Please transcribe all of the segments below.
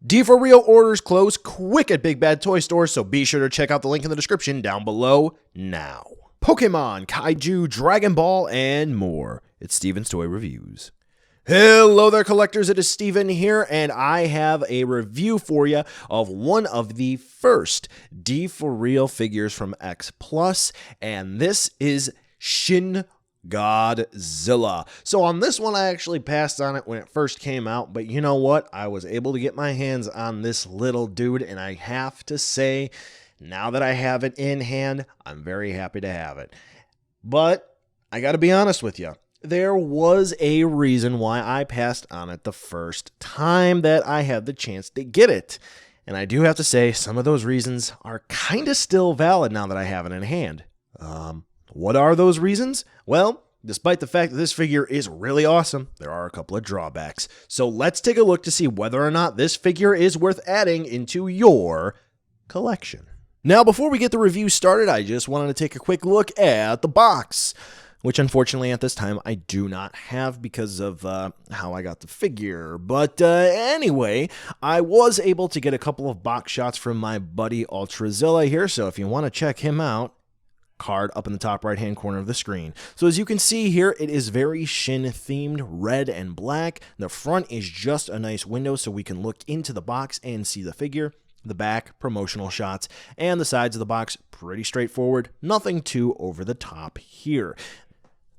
DefoReal orders close quick at Big Bad Toy Stores, so be sure to check out the link in the description down below now. Pokemon, Kaiju, Dragon Ball, and more. It's Steven's Toy Reviews. Hello there, collectors. It is Steven here, and I have a review for you of one of the first DefoReal figures from X Plus, and this is Shin Godzilla. So on this one, I actually passed on it when it first came out, but you know what? I was able to get my hands on this little dude, and I have to say, now that I have it in hand, I'm very happy to have it. But I got to be honest with you. There was a reason why I passed on it the first time that I had the chance to get it. And I do have to say, some of those reasons are kind of still valid now that I have it in hand. What are those reasons? Well, despite the fact that this figure is really awesome, there are a couple of drawbacks. So let's take a look to see whether or not this figure is worth adding into your collection. Now, before we get the review started, I just wanted to take a quick look at the box, which unfortunately at this time I do not have because of how I got the figure. But anyway, I was able to get a couple of box shots from my buddy Ultrazilla here, so if you want to check him out, card up in the top right hand corner of the screen. So as you can see here, it is very Shin themed, red and black. The front is just a nice window so we can look into the box and see the figure. The back, promotional shots, and the sides of the box, pretty straightforward. Nothing too over the top here.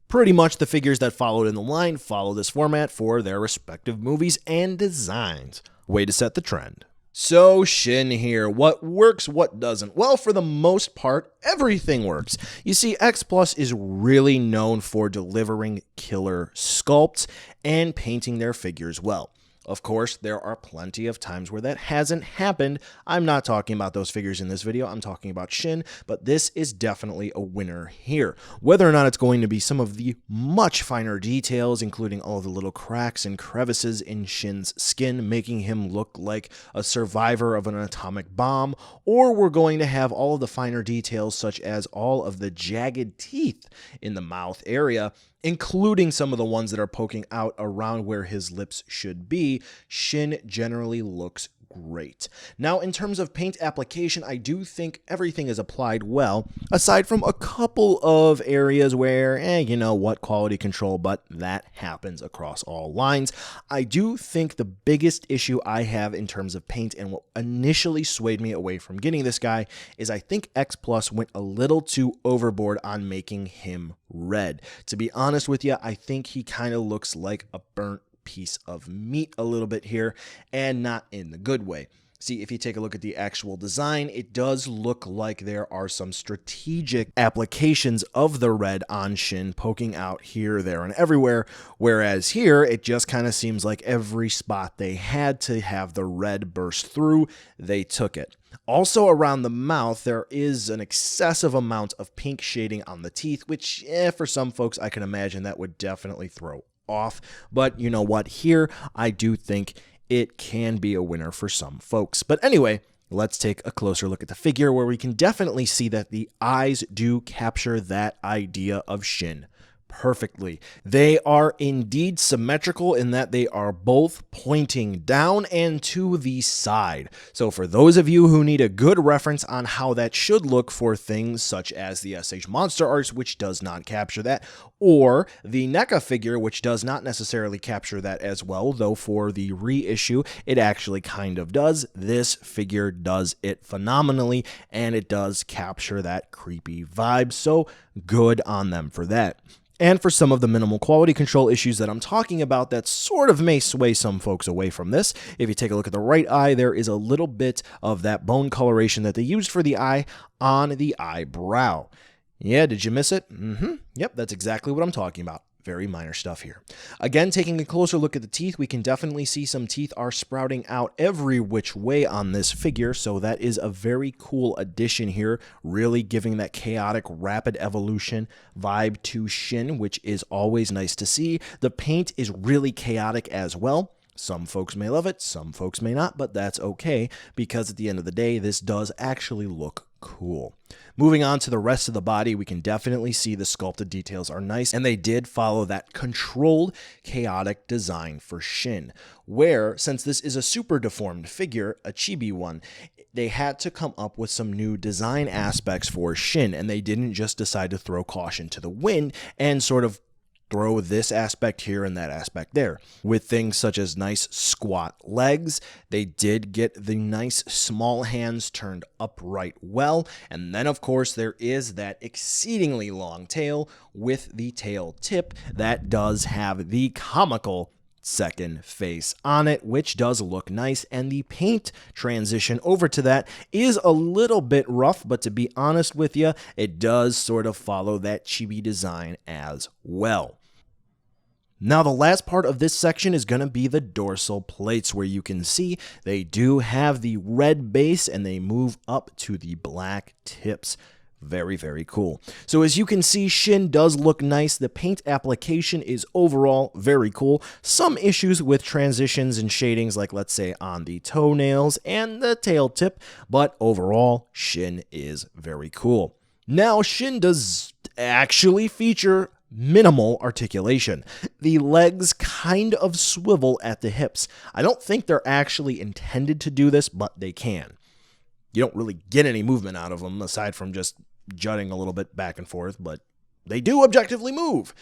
Pretty much the figures that followed in the line follow this format for their respective movies and designs. Way to set the trend. So Shin here, what works, what doesn't? Well, for the most part, everything works. You see, X Plus is really known for delivering killer sculpts and painting their figures well. Of course, there are plenty of times where that hasn't happened. I'm not talking about those figures in this video, I'm talking about Shin, but this is definitely a winner here. Whether or not it's going to be some of the much finer details, including all the little cracks and crevices in Shin's skin, making him look like a survivor of an atomic bomb, or we're going to have all of the finer details such as all of the jagged teeth in the mouth area, including some of the ones that are poking out around where his lips should be, Shin generally looks great. Now, in terms of paint application, I do think everything is applied well, aside from a couple of areas where, you know what, quality control, but that happens across all lines. I do think the biggest issue I have in terms of paint and what initially swayed me away from getting this guy is I think X Plus went a little too overboard on making him red. To be honest with you, I think he kind of looks like a burnt piece of meat a little bit here, and not in the good way. See, if you take a look at the actual design, it does look like there are some strategic applications of the red on Shin poking out here, there, and everywhere, whereas here, it just kind of seems like every spot they had to have the red burst through, they took it. Also around the mouth, there is an excessive amount of pink shading on the teeth, which, for some folks, I can imagine that would definitely throw off. But you know what? Here, I do think it can be a winner for some folks. But anyway, let's take a closer look at the figure where we can definitely see that the eyes do capture that idea of Shin perfectly. They are indeed symmetrical in that they are both pointing down and to the side. So for those of you who need a good reference on how that should look for things such as the SH Monster Arts, which does not capture that, or the NECA figure, which does not necessarily capture that as well, though for the reissue, it actually kind of does. This figure does it phenomenally, and it does capture that creepy vibe, so good on them for that. And for some of the minimal quality control issues that I'm talking about that sort of may sway some folks away from this, if you take a look at the right eye, there is a little bit of that bone coloration that they used for the eye on the eyebrow. Yeah, did you miss it? Yep, that's exactly what I'm talking about. Very minor stuff here. Again, taking a closer look at the teeth, we can definitely see some teeth are sprouting out every which way on this figure, so that is a very cool addition here, really giving that chaotic, rapid evolution vibe to Shin, which is always nice to see. The paint is really chaotic as well. Some folks may love it, some folks may not, but that's okay, because at the end of the day, this does actually look cool. Moving on to the rest of the body, we can definitely see the sculpted details are nice, and they did follow that controlled, chaotic design for Shin, where, since this is a super deformed figure, a chibi one, they had to come up with some new design aspects for Shin, and they didn't just decide to throw caution to the wind and sort of throw this aspect here and that aspect there. With things such as nice squat legs, they did get the nice small hands turned upright well, and then of course there is that exceedingly long tail with the tail tip that does have the comical second face on it, which does look nice, and the paint transition over to that is a little bit rough, but to be honest with you, it does sort of follow that chibi design as well. Now the last part of this section is going to be the dorsal plates, where you can see they do have the red base and they move up to the black tips. Very, very cool. So as you can see, Shin does look nice. The paint application is overall very cool. Some issues with transitions and shadings, like let's say on the toenails and the tail tip, but overall, Shin is very cool. Now, Shin does actually feature minimal articulation. The legs kind of swivel at the hips. I don't think they're actually intended to do this, but they can. You don't really get any movement out of them aside from just jutting a little bit back and forth, but they do objectively move.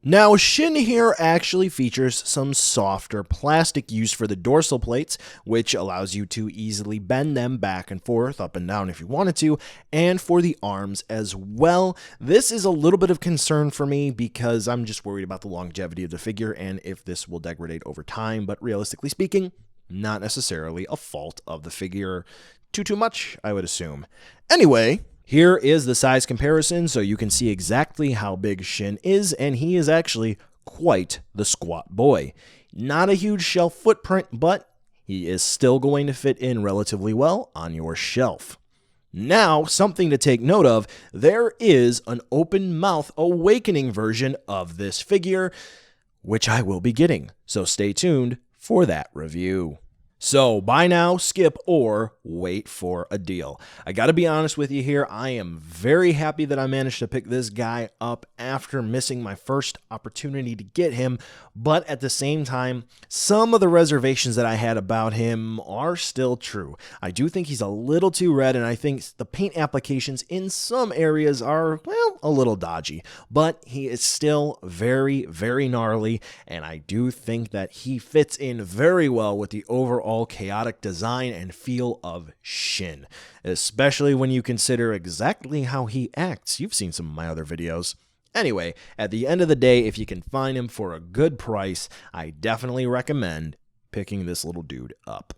Now, Shin here actually features some softer plastic used for the dorsal plates, which allows you to easily bend them back and forth, up and down if you wanted to, and for the arms as well. This is a little bit of concern for me because I'm just worried about the longevity of the figure and if this will degrade over time, but realistically speaking, not necessarily a fault of the figure too much, I would assume. Anyway, here is the size comparison so you can see exactly how big Shin is, and he is actually quite the squat boy. Not a huge shelf footprint, but he is still going to fit in relatively well on your shelf. Now, something to take note of, there is an open mouth awakening version of this figure, which I will be getting, so stay tuned for that review. So buy now, skip, or wait for a deal. I gotta be honest with you here, I am very happy that I managed to pick this guy up after missing my first opportunity to get him, but at the same time, some of the reservations that I had about him are still true. I do think he's a little too red, and I think the paint applications in some areas are, well, a little dodgy, but he is still very, very gnarly, and I do think that he fits in very well with the overall chaotic design and feel of Shin, especially when you consider exactly how he acts. You've seen some of my other videos. Anyway, at the end of the day, if you can find him for a good price, I definitely recommend picking this little dude up.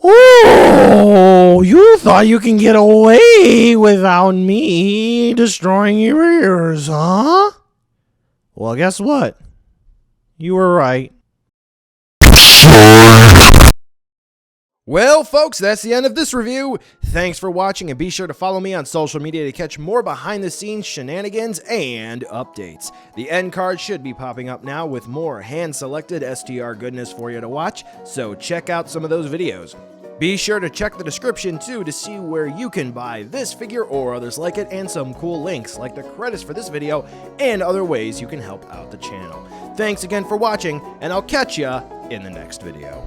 Oh, you thought you can get away without me destroying your ears, huh? Well, guess what? You were right. Well, folks, that's the end of this review. Thanks for watching, and be sure to follow me on social media to catch more behind-the-scenes shenanigans and updates. The end card should be popping up now with more hand-selected STR goodness for you to watch, so check out some of those videos. Be sure to check the description, too, to see where you can buy this figure or others like it, and some cool links, like the credits for this video, and other ways you can help out the channel. Thanks again for watching, and I'll catch ya in the next video.